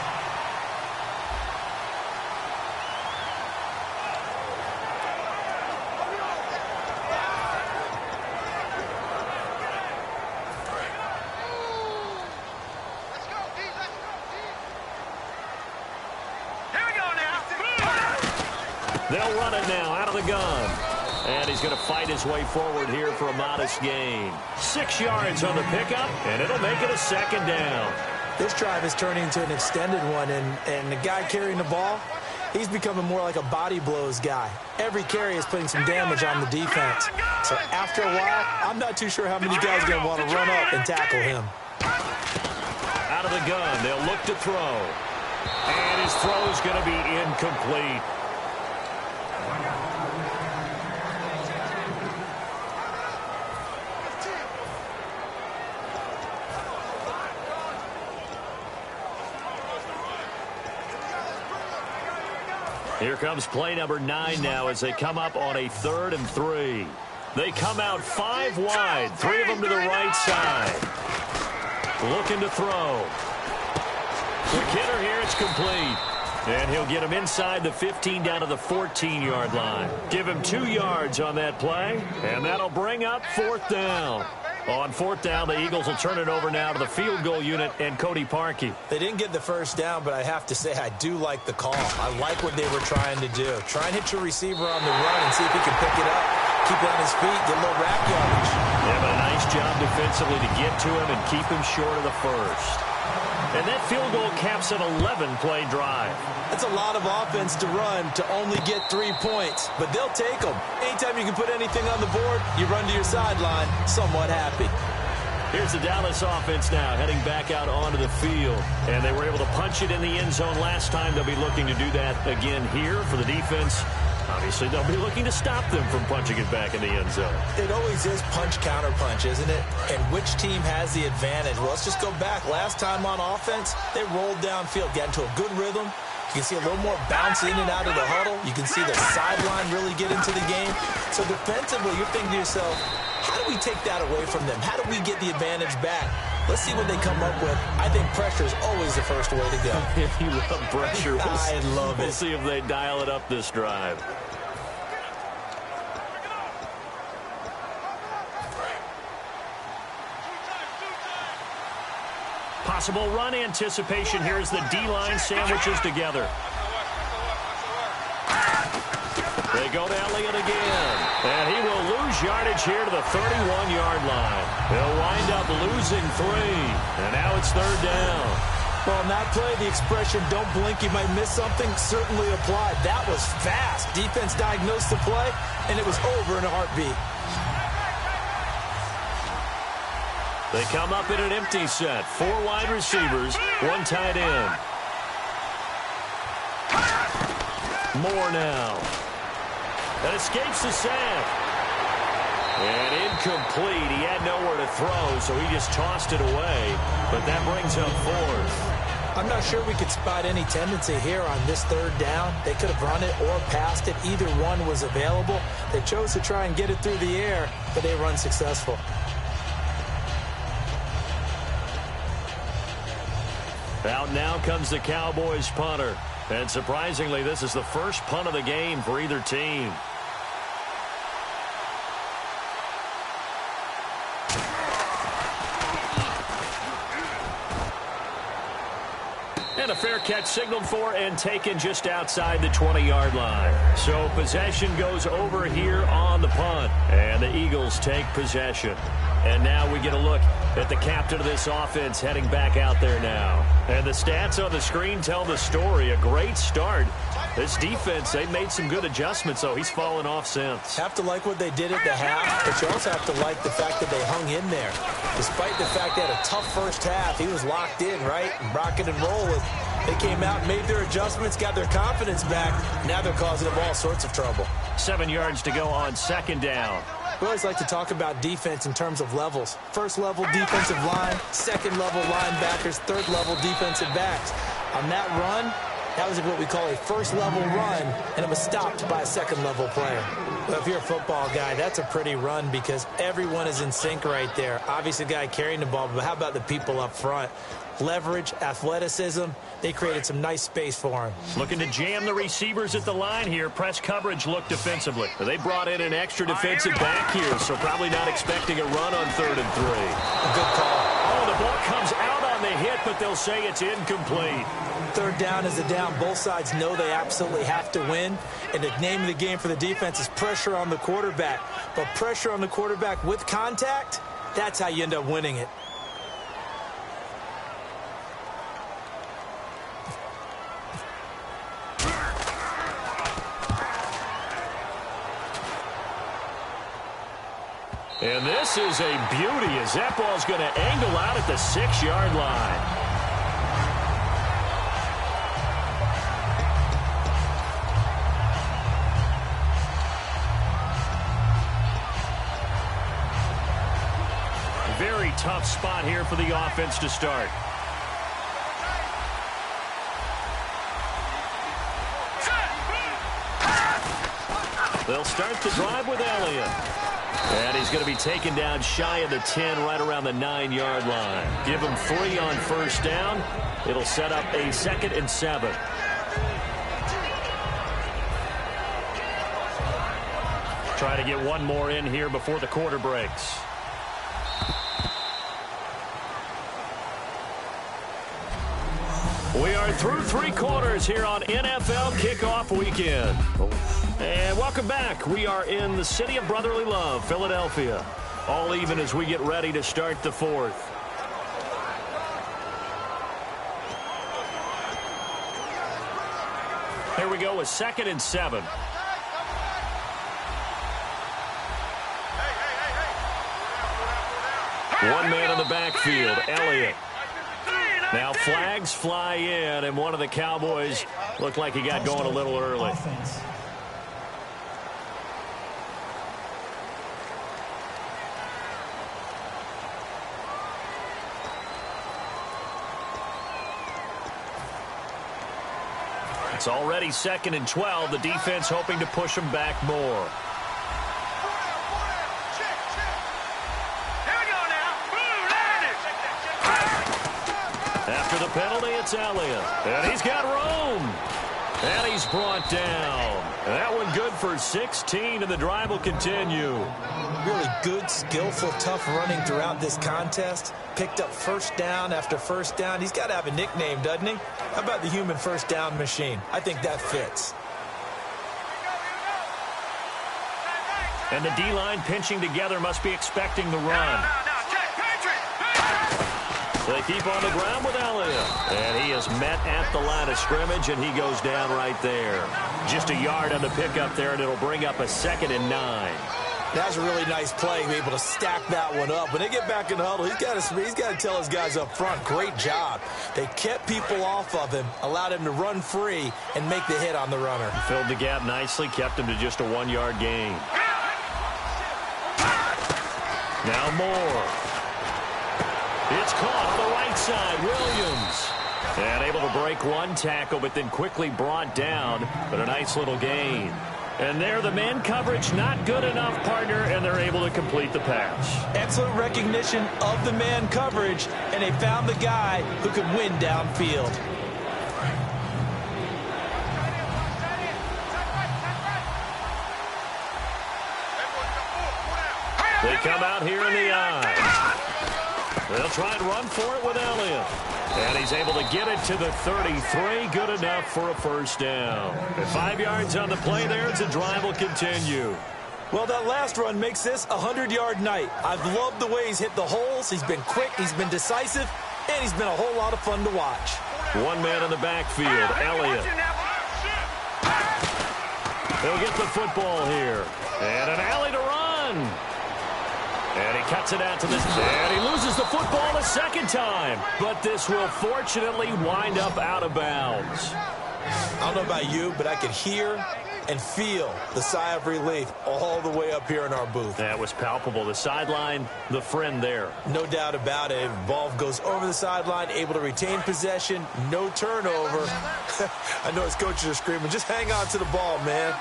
Here we go now. They'll run it now out of the gun. And he's going to fight his way forward here for a modest gain. 6 yards on the pickup, and it'll make it a 2nd down. This drive is turning into an extended one, and the guy carrying the ball, He's becoming more like a body blows guy. Every carry is putting some damage on the defense. So after a while, I'm not too sure how many guys are going to want to run up and tackle him. Out of the gun, they'll look to throw. And his throw is going to be incomplete. Here comes play number 9 now as they come up on a 3rd and 3. They come out 5 wide, 3 of them to the right side. Looking to throw. Quick hitter here, it's complete. And he'll get him inside the 15 down to the 14-yard line. Give him 2 yards on that play, and that'll bring up 4th down. On 4th down, the Eagles will turn it over now to the field goal unit and Cody Parkey. They didn't get the first down, but I have to say I do like the call. I like what they were trying to do. Try and hit your receiver on the run and see if he can pick it up. Keep it on his feet, get a little rack yardage. Yeah, but a nice job defensively to get to him and keep him short of the first. And that field goal caps an 11-play drive. That's a lot of offense to run to only get 3 points, but they'll take them. Anytime you can put anything on the board, you run to your sideline somewhat happy. Here's the Dallas offense now heading back out onto the field. And they were able to punch it in the end zone last time. They'll be looking to do that again here for the defense. Obviously, they'll be looking to stop them from punching it back in the end zone. It always is punch-counter-punch, isn't it? And which team has the advantage? Well, let's just go back. Last time on offense, they rolled downfield, got into a good rhythm. You can see a little more bounce in and out of the huddle. You can see the sideline really get into the game. So defensively, you're thinking to yourself, how do we take that away from them? How do we get the advantage back? Let's see what they come up with. I think pressure is always the first way to go. You love pressure. I love it. We'll see if they dial it up this drive. Possible run anticipation. Here's the D-line sandwiches together. They go to Elliott again. And he will lose yardage here to the 31-yard line. They'll wind up losing 3. And now it's 3rd down. Well, in that play, the expression, don't blink, you might miss something, certainly applied. That was fast. Defense diagnosed the play, and it was over in a heartbeat. They come up in an empty set. 4 wide receivers, 1 tight end. Moore now. That escapes the sack. And incomplete. He had nowhere to throw, so he just tossed it away. But that brings up 4th. I'm not sure we could spot any tendency here on this 3rd down. They could have run it or passed it. Either one was available. They chose to try and get it through the air, but they were unsuccessful. Out now comes the Cowboys punter. And surprisingly, this is the first punt of the game for either team. And a fair catch signaled for and taken just outside the 20-yard line. So possession goes over here on the punt. And the Eagles take possession. And now we get a look at the captain of this offense heading back out there now. And the stats on the screen tell the story. A great start. This defense, they made some good adjustments, though. He's fallen off since. Have to like what they did at the half, but you also have to like the fact that they hung in there. Despite the fact they had a tough first half, he was locked in, right? Rocking and rolling. They came out, made their adjustments, got their confidence back. Now they're causing them all sorts of trouble. 7 yards to go on 2nd down. We always like to talk about defense in terms of levels. 1st level defensive line, 2nd level linebackers, 3rd level defensive backs. On that run, that was what we call a 1st level run, and it was stopped by a 2nd level player. Well, if you're a football guy, that's a pretty run because everyone is in sync right there. Obviously, the guy carrying the ball, but how about the people up front? Leverage, athleticism, they created some nice space for him. Looking to jam the receivers at the line here. Press coverage look defensively. They brought in an extra defensive back here, so probably not expecting a run on 3rd and 3. A good call. Oh, the ball comes out on the hit, but they'll say it's incomplete. 3rd down is a down. Both sides know they absolutely have to win. And the name of the game for the defense is pressure on the quarterback. But pressure on the quarterback with contact, that's how you end up winning it. And this is a beauty as that ball's going to angle out at the 6-yard line. Very tough spot here for the offense to start. They'll start the drive with Elliott. And he's going to be taken down shy of the 10, right around the 9-yard line. Give him 3 on first down. It'll set up a 2nd and 7. Try to get one more in here before the quarter breaks. We are through 3 quarters here on NFL Kickoff Weekend. And welcome back. We are in the city of brotherly love, Philadelphia. All even as we get ready to start the 4th. Here we go with 2nd and 7. One man in the backfield, Elliott. Now flags fly in, and one of the Cowboys looked like he got going a little early. It's already 2nd and 12. The defense hoping to push them back more. After the penalty, it's Elliott. And he's got room. And he's brought down. And that one good for 16, and the drive will continue. Really good, skillful, tough running throughout this contest. Picked up first down after first down. He's got to have a nickname, doesn't he? How about the human first down machine? I think that fits. And the D-line pinching together must be expecting the run. They keep on the ground with Elliott. And he is met at the line of scrimmage, and he goes down right there. Just a yard on the pickup there, and it'll bring up a 2nd and 9. That's a really nice play, be able to stack that one up. When they get back in the huddle, he's got to tell his guys up front, great job. They kept people off of him, allowed him to run free, and make the hit on the runner. Filled the gap nicely, kept him to just a 1-yard gain. Now Moore. It's caught on the right side, Williams. And able to break one tackle, but then quickly brought down. But a nice little gain. And there, the man coverage not good enough, partner, and they're able to complete the pass. Excellent recognition of the man coverage, and they found the guy who could win downfield. They come out here in the eye. They'll try and run for it with Elliott. And he's able to get it to the 33. Good enough for a first down. And 5 yards on the play there as the drive will continue. Well, that last run makes this a 100-yard night. I've loved the way he's hit the holes. He's been quick, he's been decisive, and he's been a whole lot of fun to watch. One man in the backfield, Elliott. He'll get the football here. And an alley to run. And he cuts it out to this. And he loses the football a second time. But this will fortunately wind up out of bounds. I don't know about you, but I could hear and feel the sigh of relief all the way up here in our booth. That was palpable. The sideline, the friend there. No doubt about it. Ball goes over the sideline, able to retain possession, no turnover. I know his coaches are screaming, just hang on to the ball, man.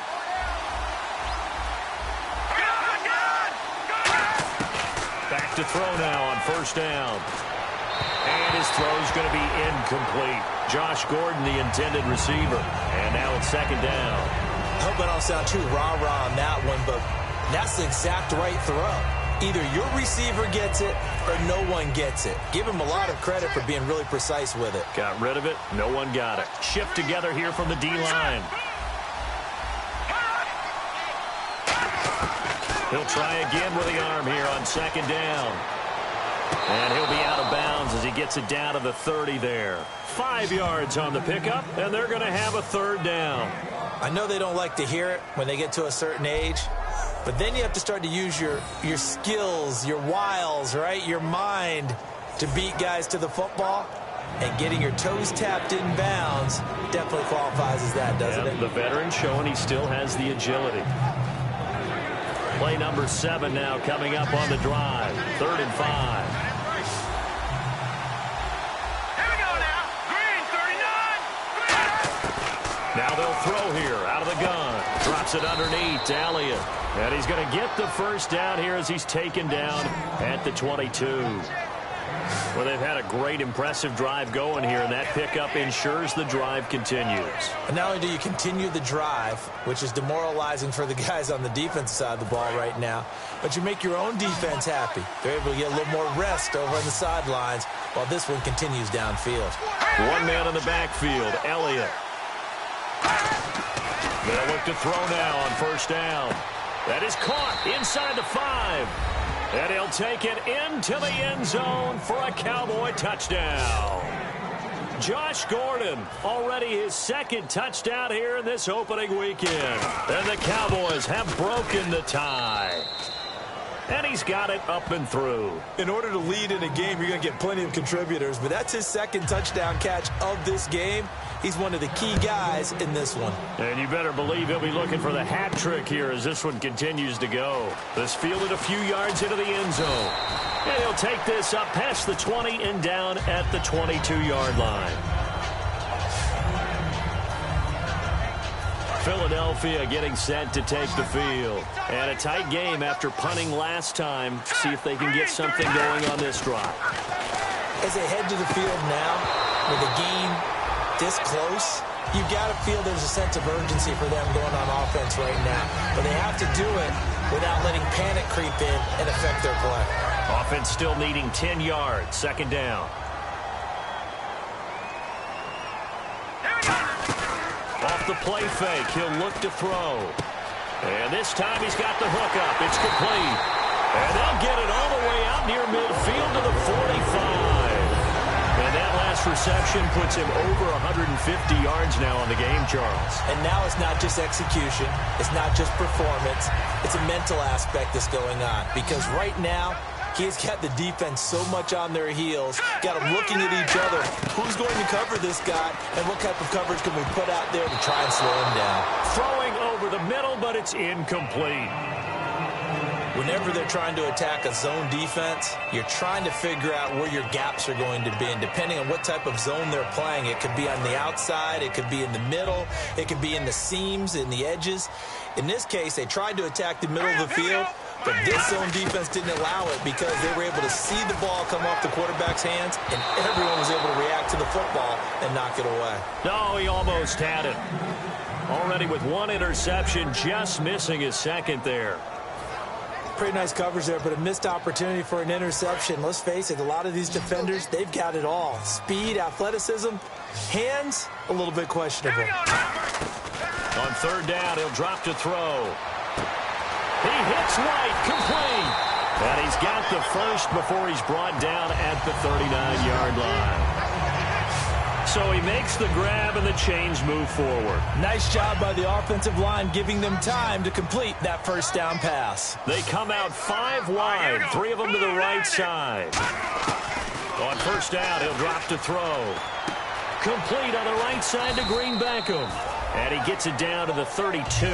Back to throw now on first down. And his throw's going to be incomplete. Josh Gordon, the intended receiver. And now it's second down. I hope I don't sound too rah-rah on that one, but that's the exact right throw. Either your receiver gets it or no one gets it. Give him a lot of credit for being really precise with it. Got rid of it. No one got it. Shift together here from the D-line. He'll try again with the arm here on second down. And he'll be out of bounds as he gets it down to the 30 there. 5 yards on the pickup, and they're going to have a third down. I know they don't like to hear it when they get to a certain age, But then you have to start to use your skills, your wiles, right? Your mind to beat guys to the football. And getting your toes tapped in bounds definitely qualifies as that, doesn't it? The veteran showing he still has the agility. Play number 7 now coming up on the drive. 3rd and 5. Here we go now. Green 39. Now they'll throw here out of the gun. Drops it underneath to Elliott. And he's going to get the first down here as he's taken down at the 22. Well, they've had a great, impressive drive going here, and that pickup ensures the drive continues. And not only do you continue the drive, which is demoralizing for the guys on the defensive side of the ball right now, but you make your own defense happy. They're able to get a little more rest over on the sidelines while this one continues downfield. One man in the backfield, Elliott. They'll look to throw now on 1st down. That is caught inside the 5. And he'll take it into the end zone for a Cowboy touchdown. Josh Gordon, already his 2nd touchdown here in this opening weekend. And the Cowboys have broken the tie. And he's got it up and through. In order to lead in a game, you're going to get plenty of contributors, but that's his 2nd touchdown catch of this game. He's one of the key guys in this one. And you better believe he'll be looking for the hat trick here as this one continues to go. This fielded a few yards into the end zone. And he'll take this up past the 20 and down at the 22-yard line. Philadelphia getting set to take the field. And a tight game after punting last time. See if they can get something going on this drive. As they head to the field now, with the game this close, you've got to feel there's a sense of urgency for them going on offense right now. But they have to do it without letting panic creep in and affect their play. Offense still needing 10 yards. 2nd down. Off the play fake, he'll look to throw. And this time he's got the hook up. It's complete. And they'll get it all the way out near midfield to the 45. And that last reception puts him over 150 yards now on the game, Charles. And now it's not just execution. It's not just performance. It's a mental aspect that's going on. Because right now, he's got the defense so much on their heels, got them looking at each other. Who's going to cover this guy, and what type of coverage can we put out there to try and slow him down? Throwing over the middle, but it's incomplete. Whenever they're trying to attack a zone defense, you're trying to figure out where your gaps are going to be. And depending on what type of zone they're playing, it could be on the outside, it could be in the middle, it could be in the seams, in the edges. In this case, they tried to attack the middle of the field, but this zone defense didn't allow it because they were able to see the ball come off the quarterback's hands, and everyone was able to react to the football and knock it away. No, he almost had it. Already with 1 interception, just missing his 2nd there. Pretty nice coverage there, but a missed opportunity for an interception. Let's face it, a lot of these defenders, they've got it all. Speed, athleticism, hands, a little bit questionable. On 3rd down, he'll drop to throw. He hits right, complete. And he's got the first before he's brought down at the 39-yard line. So he makes the grab and the chains move forward. Nice job by the offensive line giving them time to complete that 1st down pass. They come out 5 wide, 3 of them to the right side. On 1st down, he'll drop to throw. Complete on the right side to Green Beckham. And he gets it down to the 32.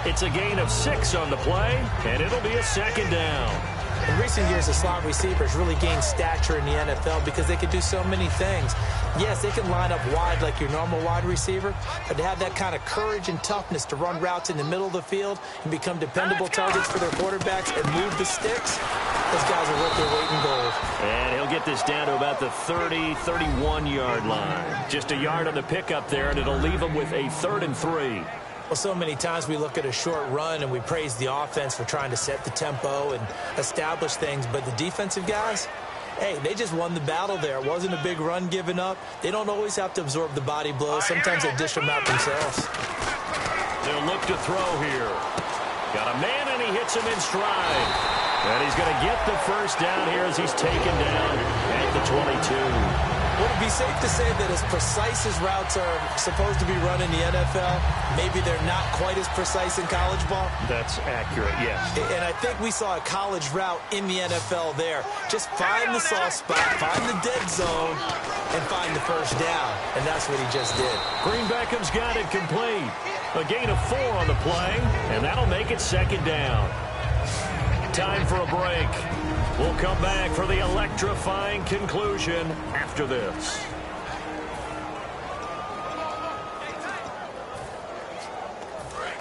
It's a gain of 6 on the play, and it'll be a 2nd down. In recent years, the slot receivers really gained stature in the NFL because they could do so many things. Yes, they can line up wide like your normal wide receiver, but to have that kind of courage and toughness to run routes in the middle of the field and become dependable targets for their quarterbacks and move the sticks, those guys are worth their weight in gold. And he'll get this down to about the 30, 31-yard line. Just a yard on the pickup there, and it'll leave him with a 3rd and 3. Well, so many times we look at a short run and we praise the offense for trying to set the tempo and establish things, but the defensive guys, hey, they just won the battle there. It wasn't a big run given up. They don't always have to absorb the body blows. Sometimes they dish them out themselves. They'll look to throw here. Got a man, and he hits him in stride. And he's going to get the first down here as he's taken down at the 22. Would it be safe to say that as precise as routes are supposed to be run in the NFL, maybe they're not quite as precise in college ball? That's accurate, yes. And I think we saw a college route in the NFL there. Just find the soft spot, find the dead zone, and find the first down. And that's what he just did. Green Beckham's got it complete. A gain of 4 on the play, and that'll make it second down. Time for a break. We'll come back for the electrifying conclusion after this.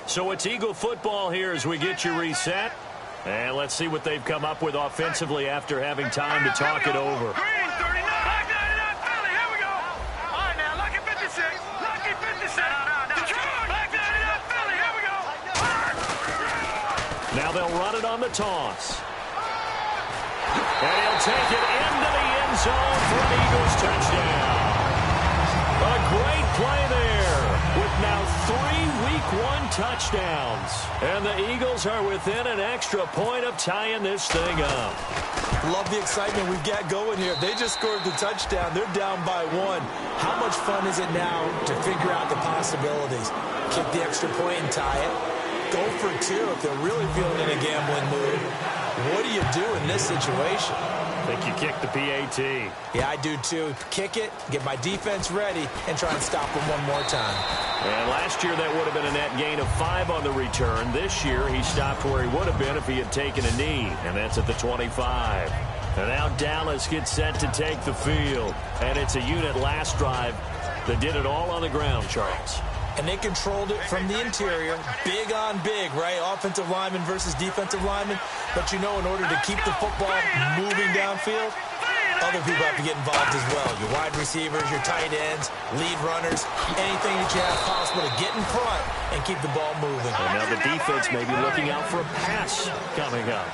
So it's Eagle football here as we get you reset. And let's see what they've come up with offensively after having time to talk it over. Green 39. Black 99 Philly. Here we go. All right, now, lucky 56. Lucky 56. Detroit. Black 99 Philly. Here we go. Now they'll run it on the toss. And he'll take it into the end zone for an Eagles touchdown. A great play there with now 3 Week 1 touchdowns. And the Eagles are within an extra point of tying this thing up. Love the excitement we've got going here. They just scored the touchdown. They're down by 1. How much fun is it now to figure out the possibilities? Kick the extra point and tie it. Go for 2 if they're really feeling in a gambling mood. What do you do in this situation? I think you kick the PAT. Yeah, I do too. Kick it, get my defense ready, and try and stop them one more time. And last year that would have been a net gain of 5 on the return. This year he stopped where he would have been if he had taken a knee, and that's at the 25. And now Dallas gets set to take the field. And it's a unit last drive that did it all on the ground, Charles. And they controlled it from the interior, big on big, right? Offensive lineman versus defensive lineman. But you know, in order to keep the football moving downfield, other people have to get involved as well. Your wide receivers, your tight ends, lead runners, anything that you have possible to get in front and keep the ball moving. And now the defense may be looking out for a pass coming up.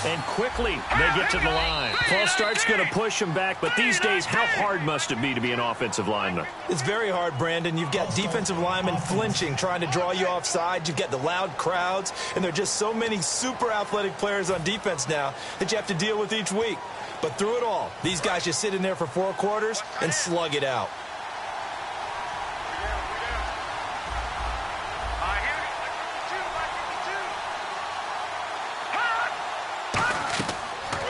And quickly they get to the line. False start's going to push them back, but these days, how hard must it be to be an offensive lineman? It's very hard, Brandon. You've got defensive linemen flinching, trying to draw you offside. You've got the loud crowds, and there are just so many super athletic players on defense now that you have to deal with each week. But through it all, these guys just sit in there for 4 quarters and slug it out.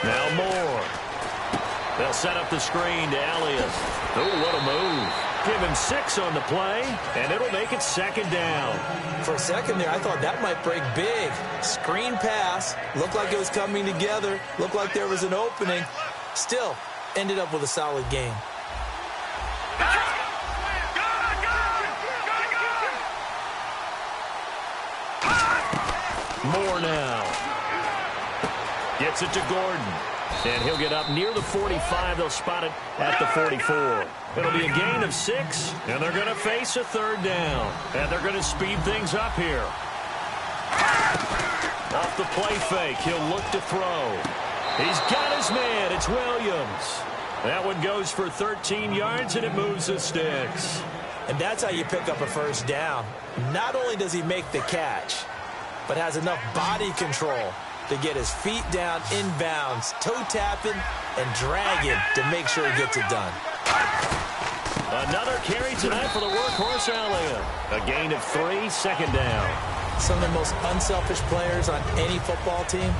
Now Moore. They'll set up the screen to Elliott. Oh, what a move. Give him 6 on the play, and it'll make it second down. For a second there, I thought that might break big. Screen pass. Looked like it was coming together. Looked like there was an opening. Still, ended up with a solid game. Moore now. Gets it to Gordon. And he'll get up near the 45. They'll spot it at the 44. It'll be a gain of 6, and they're going to face a 3rd down. And they're going to speed things up here. Off the play fake, he'll look to throw. He's got his man. It's Williams. That one goes for 13 yards, and it moves the sticks. And that's how you pick up a first down. Not only does he make the catch, but has enough body control to get his feet down inbounds, toe tapping and dragging to make sure he gets it done. Another carry tonight for the workhorse Elliott. A gain of 3, second down. Some of the most unselfish players on any football team,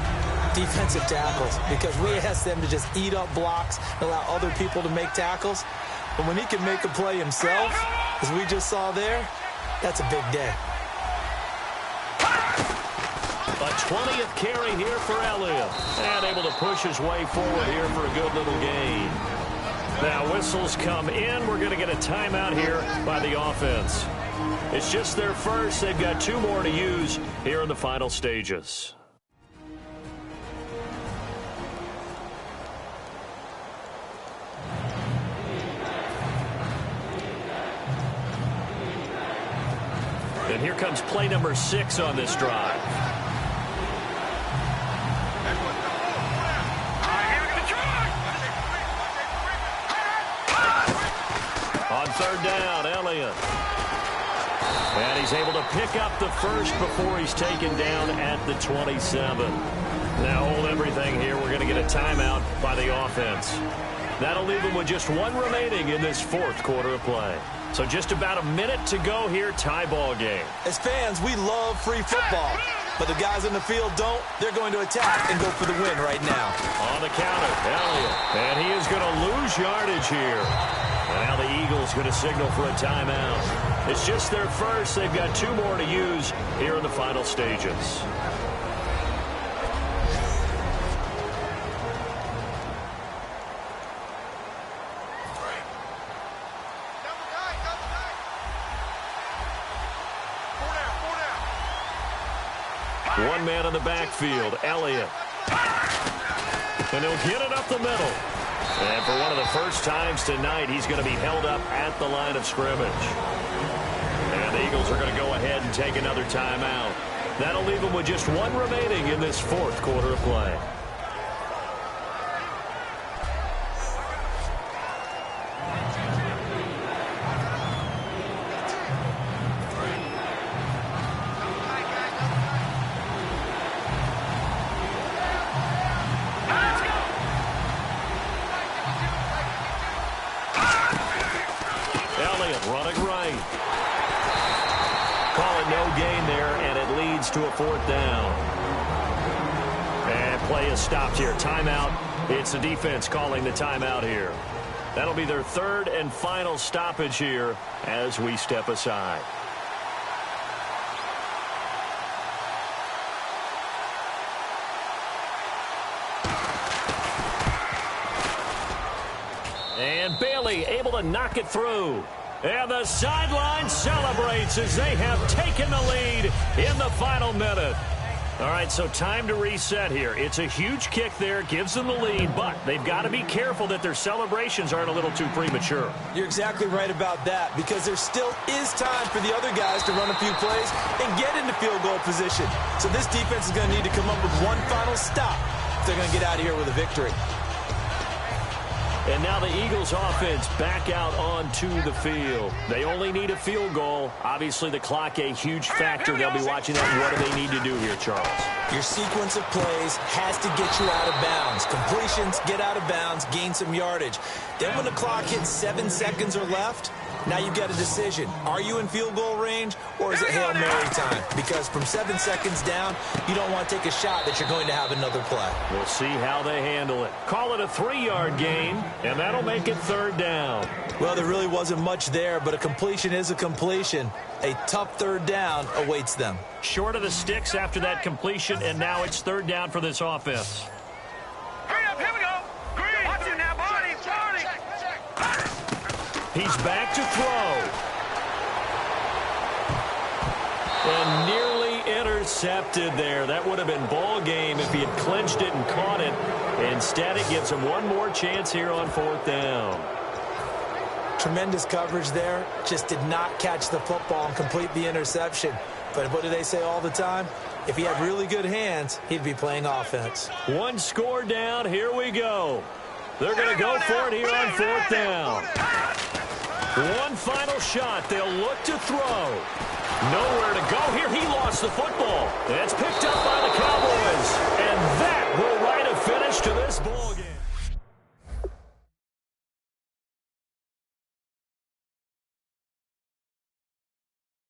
defensive tackles, because we ask them to just eat up blocks and allow other people to make tackles. But when he can make a play himself, as we just saw there, that's a big day. A 20th carry here for Elliott. And able to push his way forward here for a good little gain. Now whistles come in. We're going to get a timeout here by the offense. It's just their first. They've got 2 more to use here in the final stages. And here comes play number 6 on this drive. On 3rd down, Elliott. And he's able to pick up the first before he's taken down at the 27. Now hold everything here. We're going to get a timeout by the offense. That'll leave them with just one remaining in this fourth quarter of play. So just about a minute to go here, tie ball game. As fans, we love free football. But the guys on the field don't. They're going to attack and go for the win right now. On the counter, Elliott. And he is going to lose yardage here. And now the Eagles going to signal for a timeout. It's just their first. They've got 2 more to use here in the final stages. One man in the backfield, Elliott. And he'll get it up the middle. And for one of the first times tonight, he's going to be held up at the line of scrimmage. And the Eagles are going to go ahead and take another timeout. That'll leave them with just one remaining in this fourth quarter of play. Running right. Call it no gain there, and it leads to a 4th down. And play is stopped here. Timeout. It's the defense calling the timeout here. That'll be their 3rd and final stoppage here as we step aside. And Bailey able to knock it through. And the sideline celebrates as they have taken the lead in the final minute. All right, so time to reset here. It's a huge kick there, gives them the lead, but they've got to be careful that their celebrations aren't a little too premature. You're exactly right about that, because there still is time for the other guys to run a few plays and get into field goal position. So this defense is going to need to come up with one final stop if they're going to get out of here with a victory. And now the Eagles offense back out onto the field. They only need a field goal. Obviously, the clock a huge factor. They'll be watching that. What do they need to do here, Charles? Your sequence of plays has to get you out of bounds. Completions, get out of bounds, gain some yardage. Then when the clock hits 7 seconds or left, now you've got a decision. Are you in field goal range, or is it Hail Mary time? Because from 7 seconds down, you don't want to take a shot that you're going to have another play. We'll see how they handle it. Call it a 3-yard gain, and that'll make it 3rd down. Well, there really wasn't much there, but a completion is a completion. A tough 3rd down awaits them. Short of the sticks after that completion, and now it's 3rd down for this offense. Hurry up, here we go. Green. Watch it now, Barney. He's back to throw. And nearly intercepted there. That would have been ball game if he had clinched it and caught it. Instead, it gives him one more chance here on 4th down. Tremendous coverage there. Just did not catch the football and complete the interception. But what do they say all the time? If he had really good hands, he'd be playing offense. One score down. Here we go. They're going to go for it here on 4th down. One final shot. They'll look to throw. Nowhere to go here. He lost the football. It's picked up by the Cowboys. And that will write a finish to this ball game.